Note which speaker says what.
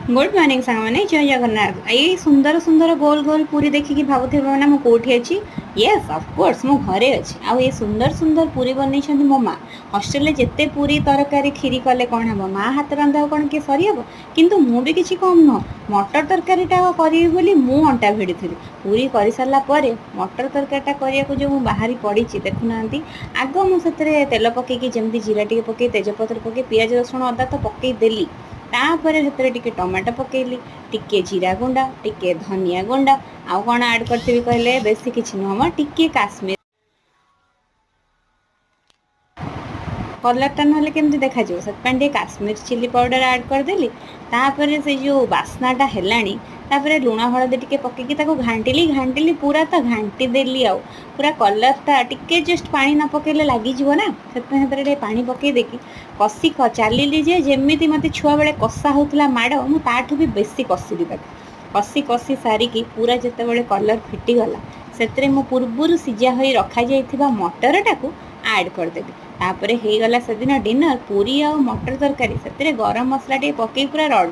Speaker 1: good morning सांग मैंने जय जगन्नाथ ये सुंदर सुंदर गोल गोल पूरी देखिकी भावुथे ना मु कोठी अच्छी येस ऑफ कोर्स मु घरे अच्छी आउ ये सुंदर सुंदर पूरी बनई मो माँ हॉस्टेल जिते पूरी तरकारी खीरी कले कौन हम माँ हाथ रंधा कौन किए सरी हम किंतु मु भी किसी कम नुह मटर तरकारीटा करी बोली मु अंटा भिड़ी पूरी कर सारा पर मटर तरकारीटा करने को जो बाहरी पड़ी देखुना आग मुझे तेल पकईकि जमी जीरा टे पकई तेजपत्र पकई पियाज रसुण अदा तो पकईदेली तापर से टिके टमाटो पकेली टिके जीरा गुंडा टिके धनिया गुंडा आउ कौन ऐड करती कहले बेसी किसी नुह टिके काश्मीर कलरटा ना केमती देखा से काश्मीर चिली पाउडर ऐड करदेली तापर से जो बास्नाटा है तापर लुण हलदी टिके पकईकि घांटिली घांटिली पूरा तो घांटी देली आउ पूरा कलरटा टिके जस्ट पानी न पकेले लगिज ना से पानी पकई देकी कषि चलिली जे जमी मत छुआ बेले कषा होता माड़ मुझे भी बेसी कषिली कषि कषि सारिकी पूरा जिते कलर फिटीगला से पूर्वर सीझा हो रखा जाइथिबा मटरटा को ऐड करदेली तापर हो गला से दिन डिनर पूरी आ मटर तरकारी से गरम मसला टे पकई पूरा